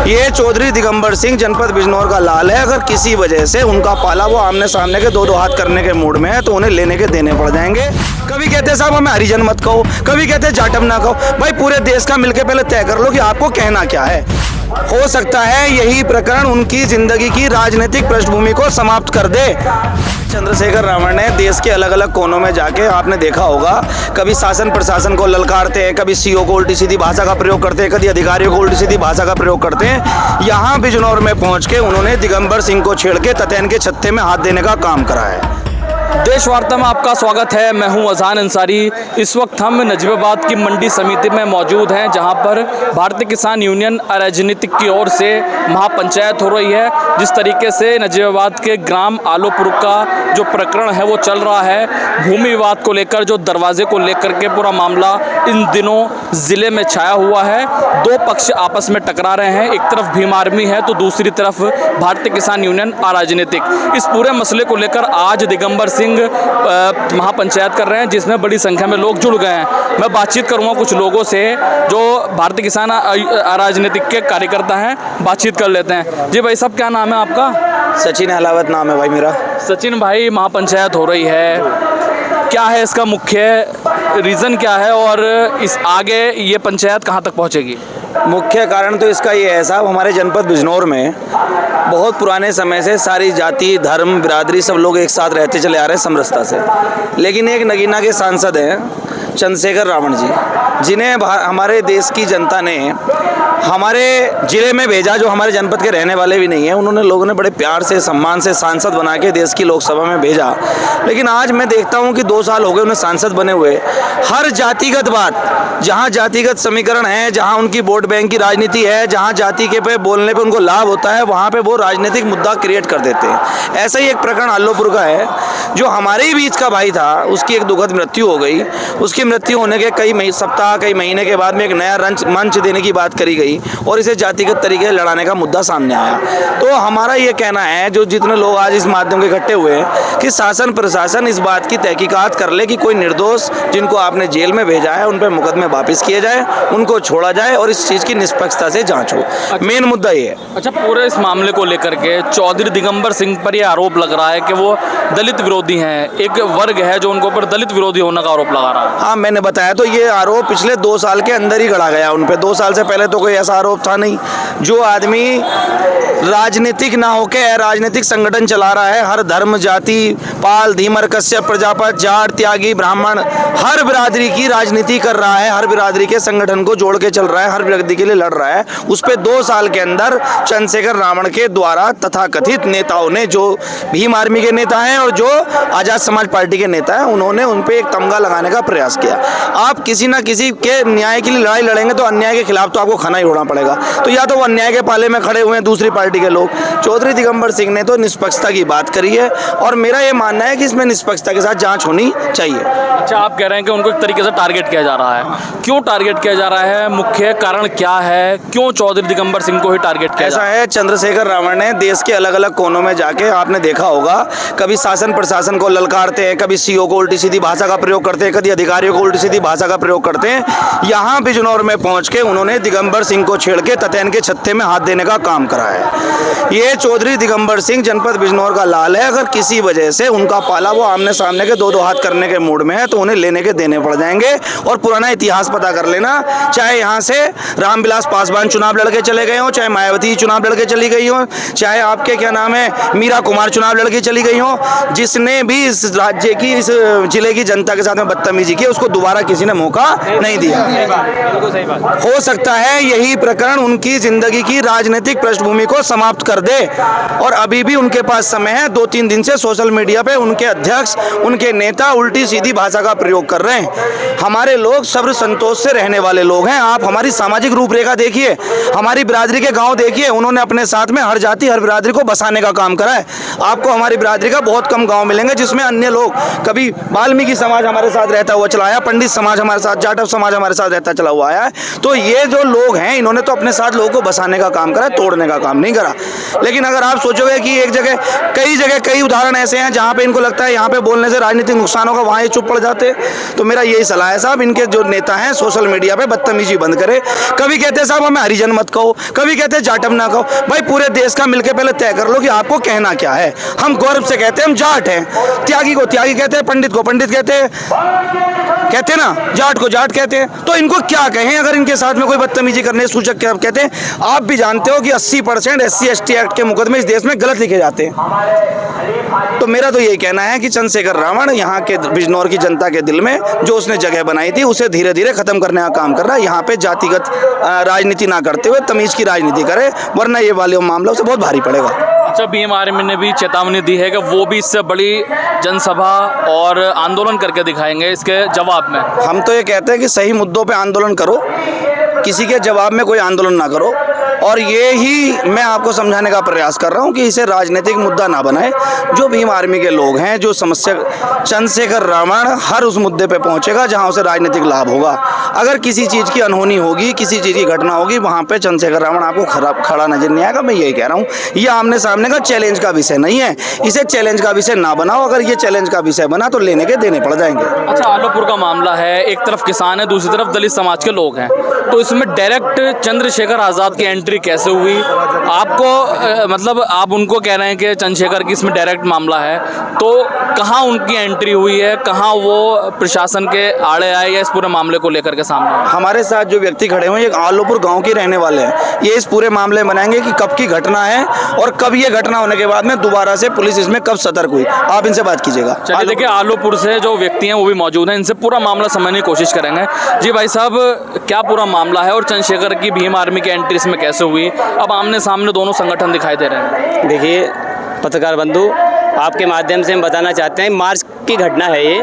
ये चौधरी दिगंबर सिंह जनपद बिजनौर का लाल है। अगर किसी वजह से उनका पाला वो आमने सामने के दो दो हाथ करने के मूड में है तो उन्हें लेने के देने पड़ जाएंगे। कभी कहते हैं साहब हमें हरिजन मत कहो, कभी कहते हैं जाटम ना कहो। भाई पूरे देश का मिलके पहले तय कर लो कि आपको कहना क्या है। हो सकता है यही प्रकरण उनकी जिंदगी की राजनीतिक पृष्ठभूमि को समाप्त कर दे। चंद्रशेखर रावण ने देश के अलग अलग कोनों में जाके, आपने देखा होगा, कभी शासन प्रशासन को ललकारते हैं, कभी सीओ को उल्टी सीधी भाषा का प्रयोग करते हैं, कभी अधिकारियों को उल्टी सीधी भाषा का प्रयोग करते हैं। यहाँ बिजनौर में पहुँच के उन्होंने दिगंबर सिंह को छेड़ के ततैन के छत्ते में हाथ देने का काम करा है। देश वार्ता में आपका स्वागत है। मैं हूं अजान अंसारी। इस वक्त हम नजीबाबाद की मंडी समिति में मौजूद हैं, जहां पर भारतीय किसान यूनियन अराजनीतिक की ओर से महापंचायत हो रही है। जिस तरीके से नजीबाबाद के ग्राम आलोपुर का जो प्रकरण है वो चल रहा है, भूमि विवाद को लेकर, जो दरवाजे को लेकर के पूरा मामला इन दिनों ज़िले में छाया हुआ है। दो पक्ष आपस में टकरा रहे हैं, एक तरफ भीम आर्मी है तो दूसरी तरफ भारतीय किसान यूनियन अराजनीतिक। इस पूरे मसले को लेकर आज दिगंबर सिंह महापंचायत कर रहे हैं, जिसमें बड़ी संख्या में लोग जुड़ गए हैं। मैं बातचीत करूंगा कुछ लोगों से जो भारतीय किसान अराजनीतिक के कार्यकर्ता हैं, बातचीत कर लेते हैं। जी भाई साहब, क्या नाम है आपका? सचिन हलावत नाम है भाई मेरा। सचिन भाई, महापंचायत हो रही है, क्या है इसका मुख्य रीज़न क्या है और इस आगे ये पंचायत कहाँ तक पहुँचेगी? मुख्य कारण तो इसका ये है साहब, हमारे जनपद बिजनौर में बहुत पुराने समय से सारी जाति, धर्म, बिरादरी सब लोग एक साथ रहते चले आ रहे हैं समरसता से। लेकिन एक नगीना के सांसद हैं चंद्रशेखर रावण जी, जिन्हें हमारे देश की जनता ने हमारे ज़िले में भेजा, जो हमारे जनपद के रहने वाले भी नहीं हैं। उन्होंने, लोगों ने बड़े प्यार से, सम्मान से सांसद बना के देश की लोकसभा में भेजा। लेकिन आज मैं देखता हूं कि 2 साल हो गए उन्हें सांसद बने हुए। हर जातिगत बात, जहां जातिगत समीकरण है, जहां उनकी वोट बैंक की राजनीति है, जहां जाति के पे बोलने पे उनको लाभ होता है, वहां पे वो राजनीतिक मुद्दा क्रिएट कर देते हैं। ऐसा ही एक प्रकरण आलोपुर का है, जो हमारे ही बीच का भाई था, उसकी एक दुखद मृत्यु हो गई। उसकी मृत्यु होने के कई सप्ताह, कई महीने के बाद में एक नया मंच देने की बात करी गई और इसे जातिगत तरीके से लड़ाने का मुद्दा सामने आया। तो हमारा ये कहना है, जो जितने लोग आज इस माध्यम के इकट्ठे हुए हैं, कि शासन प्रशासन इस बात की तहकीकात कर ले कि कोई निर्दोष जिनको आपने जेल में भेजा है उन पर मुकदमे वापस किए जाए, उनको छोड़ा जाए और इस चीज़ की निष्पक्षता से जांच हो। मेन मुद्दा ये है। अच्छा, पूरे इस मामले को लेकर के चौधरी दिगंबर सिंह पर यह आरोप लग रहा है कि वो दलित विरोधी हैं। एक वर्ग है जो उनके ऊपर दलित विरोधी होने का आरोप लगा रहा है। हाँ, मैंने बताया तो ये आरोप पिछले 2 साल के अंदर ही गढ़ा गया उन पे। 2 साल से पहले तो कोई ऐसा आरोप था नहीं। जो आदमी राजनीतिक ना होके राजनीतिक संगठन चला रहा है, हर धर्म, जाति, पाल, धीमर, कश्यप, प्रजापत, जाट, त्यागी, ब्राह्मण, हर बिरादरी की राजनीति कर रहा है, हर बिरादरी के संगठन को जोड़ के चल रहा है, हर बिरादरी के लिए लड़ रहा है, उस पे 2 साल के अंदर चंद्रशेखर रावण के द्वारा तथाकथित नेताओं ने, जो भीम आर्मी के नेता हैं और जो आजाद समाज पार्टी के नेता हैं, उन्होंने उन पे एक तमगा लगाने का प्रयास किया। आप किसी ना किसी के न्याय के लिए लड़ाई लड़ेंगे तो अन्याय के खिलाफ तो आपको खाना ही होना पड़ेगा। तो या तो वो अन्याय के पाले में खड़े हुए हैं दूसरी पार्टी के लोग। चौधरी दिगंबर सिंह ने तो निष्पक्षता की बात करी है और मेरा ये मानना है कि इसमें निष्पक्षता के साथ जांच होनी चाहिए। अच्छा, आप कह रहे हैं कि उनको एक तरीके से टारगेट किया जा रहा है। क्यों टारगेट किया जा रहा है? मुख्य कारण क्या है? क्यों चौधरी दिगंबर सिंह को ही टारगेट किया? ऐसा है, चंद्रशेखर रावण ने देश के अलग अलग कोनों में जाके, आपने देखा होगा, कभी शासन प्रशासन को ललकारते हैं, कभी सीओ को उल्टी सीधी भाषा का प्रयोग करते हैं, कभी अधिकारियों को उल्टी सीधी भाषा का प्रयोग करते हैं। यहाँ बिजनौर में पहुँच के उन्होंने दिगंबर सिंह को छेड़ के ततैन के छत्ते में हाथ देने का काम करा है। ये चौधरी दिगंबर सिंह जनपद बिजनौर का लाल है। अगर किसी वजह से उनका पाला वो आमने सामने के दो दो हाथ करने के मूड में है तो उन्हें लेने के देने पड़ जाएंगे। और पुराना इतिहास पता कर लेना, चाहे यहाँ से रामविलास पासवान चुनाव लड़के चले गए हों, चाहे मायावती चुनाव लड़के चली गई हो, चाहे आपके क्या नाम है मीरा कुमार चुनाव लड़के चली गई हो, जिसने भी इस राज्य की, इस जिले की जनता के साथ में बदतमीजी की, उसको दोबारा किसी ने मौका नहीं दिया। हो सकता है यही प्रकरण उनकी जिंदगी की राजनीतिक पृष्ठभूमि को समाप्त कर दे और अभी भी उनके पास समय है। 2-3 दिन से सोशल मीडिया पे उनके अध्यक्ष, उनके नेता उल्टी सीधी भाषा का प्रयोग कर रहे हैं। हमारे लोग सब्र संतोष से रहने वाले लोग हैं। आप हमारी सामाजिक रूपरेखा देखिए, हमारी बिरादरी के गांव देखिए, उन्होंने अपने साथ में हर जाति, हर बिरादरी को बसाने का काम करा है। आपको हमारी बिरादरी का बहुत कम गाँव मिलेंगे जिसमें अन्य लोग, कभी वाल्मीकि समाज हमारे साथ रहता हुआ चलाया, पंडित समाज हमारे साथ, जाटव समाज हमारे साथ रहता चला हुआ आया है। तो ये जो लोग हैं इन्होंने तो अपने साथ लोगों को बसाने का काम करा, तोड़ने का काम नहीं करा। लेकिन अगर आप सोचोगे कि एक जगह कई उदाहरण ऐसे हैं जहाँ पे इनको लगता है यहाँ पे बोलने से राजनीतिक नुकसान होगा, वहाँ ये चुप पड़ जाते। तो मेरा यही सलाह है साहब, इनके जो नेता हैं सोशल मीडिया पे बदतमीजी बंद करे। कभी कहते हैं साहब हमें हरिजन मत कहो, कभी कहते हैं जाटम ना कहो। भाई पूरे देश का मिलकर पहले तय कर लो कि आपको कहना क्या है। हम गौरव से कहते हैं हम जाट हैं, त्यागी को त्यागी कहते हैं, पंडित को पंडित कहते हैं ना, जाट को जाट कहते हैं। तो इनको क्या कहें अगर इनके साथ में कोई बदतमीजी करने सूचक क्या कहते हैं। आप भी जानते हो कि 80% SC/ST एक्ट के मुकदमे इस देश में गलत लिखे जाते हैं। तो मेरा तो यही कहना है कि चंद्रशेखर रावण यहाँ के बिजनौर की जनता के दिल में जो उसने जगह बनाई थी उसे धीरे धीरे खत्म करने का काम कर रहा है। यहाँ पे जातिगत राजनीति ना करते हुए तमीज की राजनीति करे, वरना ये वाले मामला उसे बहुत भारी पड़ेगा। अच्छा, BM आर्मी ने भी चेतावनी दी है कि वो भी इससे बड़ी जनसभा और आंदोलन करके दिखाएंगे इसके जवाब में। हम तो ये कहते हैं कि सही मुद्दों पे आंदोलन करो, किसी के जवाब में कोई आंदोलन ना करो। और ये ही मैं आपको समझाने का प्रयास कर रहा हूँ कि इसे राजनीतिक मुद्दा ना बनाए। जो भीम आर्मी के लोग हैं, जो समस्या, चंद्रशेखर रावण हर उस मुद्दे पे पहुँचेगा जहाँ उसे राजनीतिक लाभ होगा। अगर किसी चीज़ की अनहोनी होगी, किसी चीज़ की घटना होगी, वहाँ पे चंद्रशेखर रावण आपको खड़ा नजर नहीं आएगा। मैं यही कह रहा हूँ, ये आमने सामने का चैलेंज का विषय नहीं है, इसे चैलेंज का विषय ना बनाओ। अगर ये चैलेंज का विषय बना तो लेने के देने पड़ जाएंगे। अच्छा, आलोपुर का मामला है, एक तरफ किसान है, दूसरी तरफ दलित समाज के लोग हैं, तो इसमें डायरेक्ट चंद्रशेखर आज़ाद की एंट्री कैसे हुई? आपको मतलब आप उनको कह रहे हैं कि चंद्रशेखर की इसमें डायरेक्ट मामला है, तो कहाँ उनकी एंट्री हुई है, कहाँ वो प्रशासन के आड़े आए या इस पूरे मामले को लेकर के सामने आए? हमारे साथ जो व्यक्ति खड़े हुए हैं ये आलोपुर गांव के रहने वाले हैं। ये इस पूरे मामले में बनाएंगे कि कब की घटना है और कब ये घटना होने के बाद में दोबारा से पुलिस इसमें कब सतर्क हुई। आप इनसे बात कीजिएगा। चलिए, देखिए आलोपुर से जो व्यक्ति हैं वो भी मौजूद हैं, इनसे पूरा मामला समझने की कोशिश करेंगे। जी भाई साहब, क्या पूरा मामला है और चंद्रशेखर की भीम आर्मी की एंट्री इसमें कैसे हुई? अब आमने सामने दोनों संगठन दिखाई दे रहे हैं। देखिए पत्रकार बंधु, आपके माध्यम से हम बताना चाहते हैं, मार्च की घटना है ये,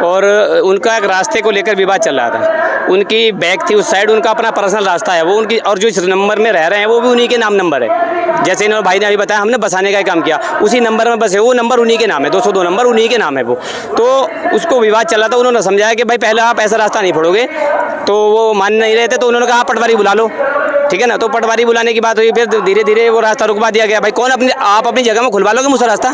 और उनका एक रास्ते को लेकर विवाद चल रहा था। उनकी बैग थी उस साइड, उनका अपना पर्सनल रास्ता है वो उनकी, और जो इस नंबर में रह रहे हैं वो भी उन्हीं के नाम नंबर है। जैसे इन्होंने भाई ने अभी बताया, हमने बसाने का ही काम किया, उसी नंबर में बसे, वो नंबर उन्हीं के नाम है, 202 नंबर उन्हीं के नाम है वो। तो उसको विवाद चल रहा था, उन्होंने समझाया कि भाई पहले आप ऐसा रास्ता नहीं फोड़ोगे, तो वो मान नहीं रहे थे। तो उन्होंने कहा आप पटवारी बुला लो, ठीक है ना। तो पटवारी बुलाने की बात हुई, फिर धीरे धीरे वो रास्ता रुकवा दिया गया। भाई कौन आप अपनी जगह में खुलवा लोगे मुझसे रास्ता?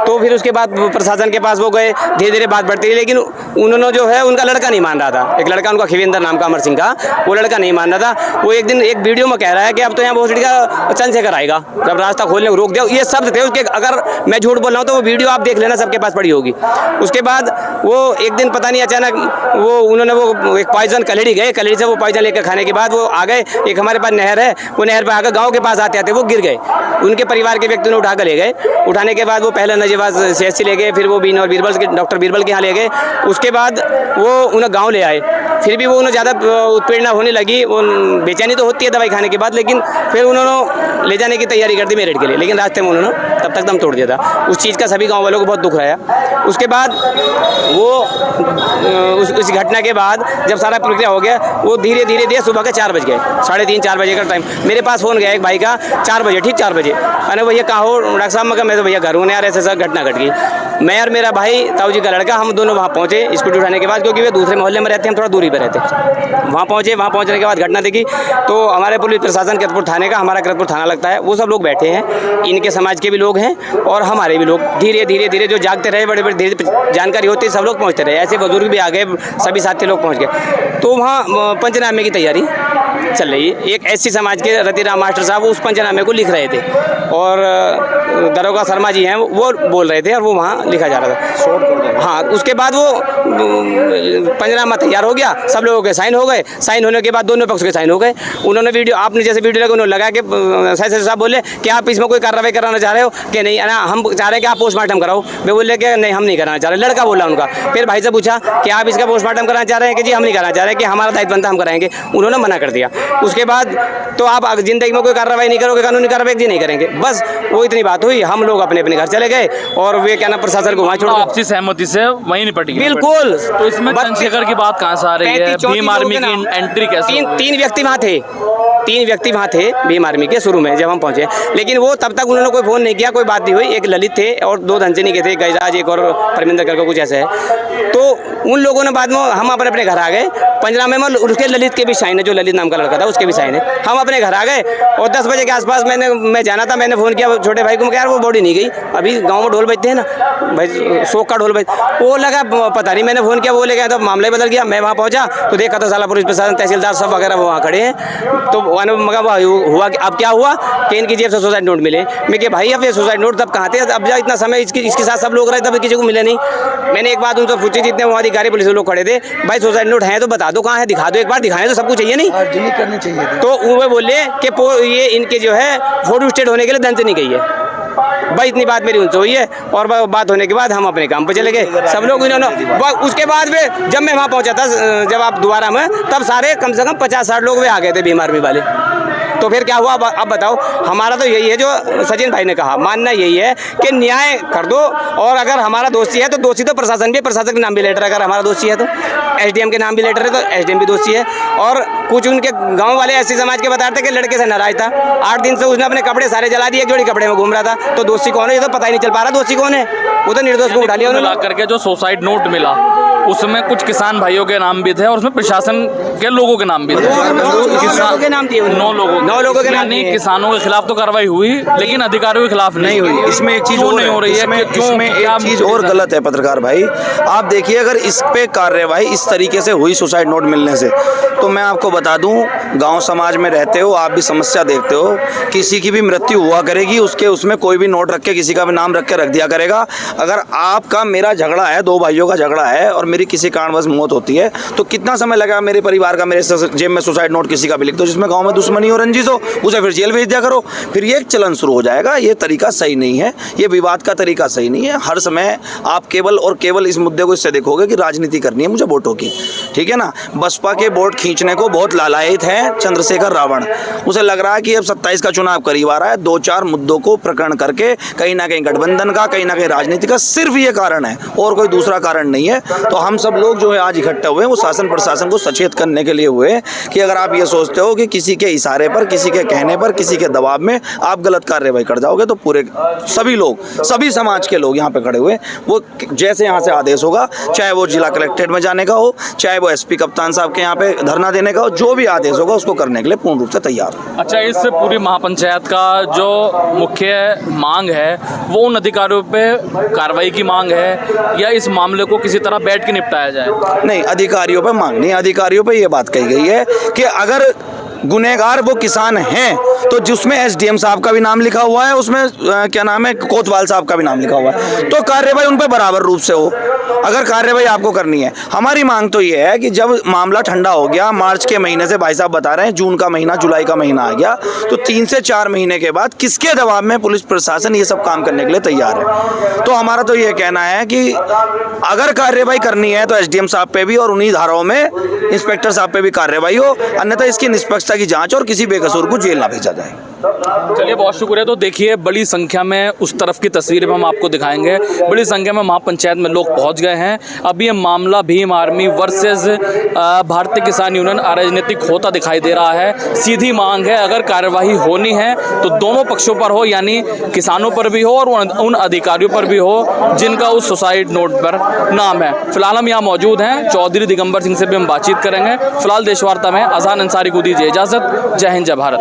तो फिर उसके बाद प्रशासन के पास वो गए, धीरे धीरे बात बढ़ती रही, लेकिन उन्होंने जो है उनका लड़का नहीं मान रहा था। एक लड़का उनका खिवेंद्र नाम का, अमर सिंह का, वो लड़का नहीं मान रहा था। वो एक दिन एक वीडियो में कह रहा है कि अब तो यहाँ बहुत का चंद्रशेखर आएगा, जब रास्ता खोलने को रोक दिया। ये शब्द थे उसके, अगर मैं झूठ बोल रहा हूँ तो वो वीडियो आप देख लेना, सबके पास पड़ी होगी। उसके बाद वो एक दिन पता नहीं अचानक वो उन्होंने वो एक पॉइजन कलेड़ी गए, कलेड़ी से वो पॉइजन लेकर खाने के बाद वो आ गए। एक हमारे पास नहर है, वो नहर पर आकर गाँव के पास आते आते वो गिर गए। उनके परिवार के व्यक्ति ने उठा कर ले गए। उठाने के बाद वो पहले नजीबाज CHC ले गए, फिर वो बीन और बीरबल के डॉक्टर बीरबल के यहाँ ले गए। उसके बाद वो उन्हें गांव ले आए। फिर भी वो उन्हें ज़्यादा उत्पीड़ना होने लगी, वो बेचैनी तो होती है दवाई खाने के बाद, लेकिन फिर उन्होंने ले जाने की तैयारी कर दी मेरठ के लिए, लेकिन रास्ते में उन्होंने तब तक दम तोड़ दिया था। उस चीज़ का सभी गाँव वालों को बहुत दुख रहा। उसके बाद वो उस घटना के बाद जब सारा प्रक्रिया हो गया, वो धीरे धीरे सुबह के 4 बज गए, 3:30-4 बजे का टाइम। मेरे पास फ़ोन गया एक भाई का 4 बजे, ठीक 4 बजे। अरे भैया कहाँ हो डॉक्टर साहब? मैं तो भैया घर हूँ यार, ऐसे घटना घट गई। मैं और मेरा भाई ताऊ जी का लड़का, हम दोनों वहाँ पहुँचे स्कूटी उठाने के बाद, क्योंकि वे दूसरे मोहल्ले में रहते हैं, हम थोड़ा दूरी पर रहते हैं। वहाँ पहुँचे, वहाँ पहुँचने के बाद घटना देखी तो हमारे पुलिस प्रशासन किरतपुर थाने का, हमारा किरतपुर थाना लगता है, वो सब लोग बैठे हैं। इनके समाज के भी लोग हैं और हमारे भी लोग। धीरे धीरे जो जागते रहे, बड़े धीरे जानकारी होती, सब लोग पहुँचते रहे। ऐसे बुजुर्ग भी आ गए, सभी साथी लोग पहुँच गए। तो वहाँ पंचनामे की तैयारी चल रही है। एक SC समाज के रतिराम मास्टर साहब उस पंचनामे को लिख रहे थे और दरोगा शर्मा जी हैं वो बोल रहे थे, और वो वहाँ लिखा जा रहा था। हाँ, उसके बाद वो पंचनामा तैयार हो गया, सब लोगों के साइन हो गए। साइन होने के बाद दोनों पक्ष के साइन हो गए। उन्होंने वीडियो, आपने जैसे वीडियो लगा, उन्होंने लगा के सही साहब बोले कि आप इसमें कोई कार्रवाई कराना चाह रहे हो कि नहीं? ना, हम चाह रहे हैं कि आप पोस्टमार्टम कराओ। वे बोले कि नहीं, हम नहीं कराना चाह रहे। लड़का बोला उनका। फिर भाई से पूछा कि आप इसका पोस्टमार्टम कराना चाह रहे हैं कि जी हम नहीं कराना चाह रहे, कि हमारा दायित्व बनता हम कराएंगे। उन्होंने मना कर दिया। उसके बाद तो आप जिंदगी में कोई कार्रवाई नहीं करोगे, कानूनी कार्रवाई जी नहीं करेंगे, बस वो इतनी बात हुई। हम लोग अपने अपने घर चले गए और वे क्या ना प्रशासन को वहाँ छोड़ दो। आपसी सहमति से वहीं निपट गई। बिल्कुल। तो इसमें चंद्रशेखर की बात कहाँ से आ रही है? भीम आर्मी की एंट्री कैसे? तीन व्यक्ति वहाँ थे भीम आर्मी के शुरू में जब हम पहुंचे, लेकिन वो तब तक उन्होंने कोई फोन नहीं किया, कोई बात नहीं हुई। एक ललित थे और 2 धनसिनी के थे, गजराज एक और परमिंदर करके कुछ ऐसे है। तो उन लोगों ने बाद में हम अपने घर आ गए। पंचनामे में उसके ललित के भी साइन है, जो ललित नाम का लड़का था उसके भी साइन है। हम अपने घर आ गए और 10 बजे के आसपास मैं जाना था, मैंने फ़ोन किया छोटे भाई को, मैं यार वो बॉडी नहीं गई, अभी गाँव में ढोल बजते हैं ना भाई, शोक का ढोल बज, वो लगा पता नहीं, मैंने फ़ोन किया, वो ले गया, तो मामला ही बदल गया। मैं वहाँ पहुँचा तो देखा तो साला पुलिस प्रशासन, तहसीलदार सब वगैरह वहाँ खड़े हैं। तो मगर हुआ अब क्या हुआ कि इनकी जेब से सुसाइड नोट मिले। मैं कि भाई अब ये सुसाइड नोट तब कहाँ थे, अब जा इतना समय इसके साथ सब लोग रहे तब किसी को मिले नहीं। मैंने एक बात उनसे पूछी, जितने वहाँ अधिकारी पुलिस लोग खड़े थे, भाई सुसाइड नोट है तो बता दो कहाँ है, दिखा दो एक बार, दिखाएं तो सबको चाहिए नहीं, करनी चाहिए। तो वो बोले कि ये इनके जो है फोटो स्टेट होने के लिए धनसिनी गई है। भाई इतनी बात मेरी उनसे हुई है और बात होने के बाद हम अपने काम पे चले गए सब लोग। इन्होंने उसके बाद में जब मैं वहाँ पहुँचा था, जब आप दोबारा में, तब सारे कम से कम 50-60 लोग वे आ गए थे भीम आर्मी वाले। तो फिर क्या हुआ अब बताओ। हमारा तो यही है जो सचिन भाई ने कहा, मानना यही है कि न्याय कर दो, और अगर हमारा दोषी है तो दोषी तो प्रशासन भी, प्रशासन के नाम भी लेटर, अगर हमारा दोषी है तो एसडीएम के नाम भी लेटर है तो एसडीएम भी दोषी है। और कुछ उनके गांव वाले ऐसी समाज के बताते कि लड़के से नाराज था, 8 दिन से उसने अपने कपड़े सारे जला दिए, एक जोड़ी कपड़े में घूम रहा था, तो दोषी कौन है ये तो पता ही नहीं चल पा रहा दोषी कौन है। वो तो निर्दोष को उठा लिया उन्होंने। मिला करके जो सुसाइड नोट मिला उसमें कुछ किसान भाइयों के नाम भी थे और उसमें प्रशासन के लोगों के नाम भी थे। 9 लोगों के नाम। किसानों के खिलाफ तो कार्रवाई हुई, लेकिन अधिकारियों के खिलाफ नहीं हुई। इसमें एक चीज नहीं हो रही है, इसमें एक चीज और गलत है पत्रकार भाई। आप देखिए, अगर इस पे कार्रवाई इस तरीके से हुई सुसाइड नोट मिलने से, तो मैं आपको बता दूं, गांव समाज में रहते हो, आप भी समस्या देखते हो, किसी की भी मृत्यु हुआ करेगी, उसमें कोई भी नोट रख के, किसी का भी नाम रख के रख दिया करेगा। अगर आपका मेरा झगड़ा है, 2 भाइयों का झगड़ा है और मेरी किसी कारणवश मौत होती है, तो कितना समय लगा मेरे परिवार का, मेरे जेब में सुसाइड नोट किसी का भी लिख दो, जिसमें गाँव में दुश्मनी हो, रंजिश हो, उसे फिर जेल भेज दिया करो, फिर ये एक चलन शुरू हो जाएगा। ये तरीका सही नहीं है, ये विवाद का तरीका सही नहीं है। हर समय आप केवल और केवल इस मुद्दे को इससे देखोगे कि राजनीति करनी है मुझे वोटों की, ठीक है ना। बसपा के वोट खींचने को बहुत लालायित है चंद्रशेखर रावण। उसे लग रहा है कि अब 27 का चुनाव करीब आ रहा है, 2-4 मुद्दों को प्रकरण करके कहीं ना कहीं गठबंधन का, कहीं ना कहीं राजनीति का सिर्फ ये कारण है और कोई दूसरा कारण नहीं है। तो हम सब लोग जो है आज इकट्ठा हुए, वो शासन प्रशासन को सचेत करने के लिए हुए कि अगर आप ये सोचते हो कि किसी के इशारे पर, किसी के कहने पर, किसी के दबाव में आप गलत कार्रवाई कर जाओगे, तो पूरे सभी लोग, सभी समाज के लोग यहाँ पे खड़े हुए, वो जैसे यहाँ से आदेश होगा, चाहे वो जिला कलेक्ट्रेट में जाने का हो, चाहे वो एसपी कप्तान साहब के यहाँ पे धरना देने का हो, जो भी आदेश होगा उसको करने के लिए पूर्ण रूप से तैयार हो। अच्छा, इस पूरी महापंचायत का जो मुख्य मांग है वो उन अधिकारियों पे कार्रवाई की मांग है या इस मामले को किसी तरह बैठ के निपटाया जाए? नहीं, अधिकारियों पे मांग नहीं, अधिकारियों पे ये बात कही गई है कि अगर गुनहगार वो किसान हैं तो जिसमें एसडीएम साहब का भी नाम लिखा हुआ है, उसमें क्या नाम है, कोतवाल साहब का भी नाम लिखा हुआ है, तो कार्रवाई उन पे बराबर रूप से हो। अगर कार्रवाई आपको करनी है, हमारी मांग तो ये है कि जब मामला ठंडा हो गया, मार्च के महीने से भाई साहब बता रहे हैं जून का महीना, जुलाई का महीना आ गया, तो 3 से 4 महीने के बाद किसके दबाव में पुलिस प्रशासन ये सब काम करने के लिए तैयार है। तो हमारा तो ये कहना है कि अगर कार्रवाई करनी है तो एसडीएम साहब पे भी और उन्हीं धाराओं में इंस्पेक्टर साहब पे भी कार्रवाई हो, अन्यथा इसकी निष्पक्षता की जांच और किसी बेकसूर को जेल ना भेजा जाए। चलिए, बहुत शुक्रिया। तो देखिए, बड़ी संख्या में उस तरफ की तस्वीरें हम आपको दिखाएंगे। बड़ी संख्या में महापंचायत में लोग पहुंच गए हैं। अब ये मामला भीम आर्मी वर्सेस भारतीय किसान यूनियन अराजनीतिक होता दिखाई दे रहा है। सीधी मांग है, अगर कार्यवाही होनी है तो दोनों पक्षों पर हो, यानी किसानों पर भी हो और उन अधिकारियों पर भी हो जिनका उस सुसाइड नोट पर नाम है। फिलहाल हम यहाँ मौजूद हैं, चौधरी दिगंबर सिंह से भी हम बातचीत करेंगे। फिलहाल देशवार्ता में अजहान अंसारी को दीजिए इजाज़त। जय हिंद, जय भारत।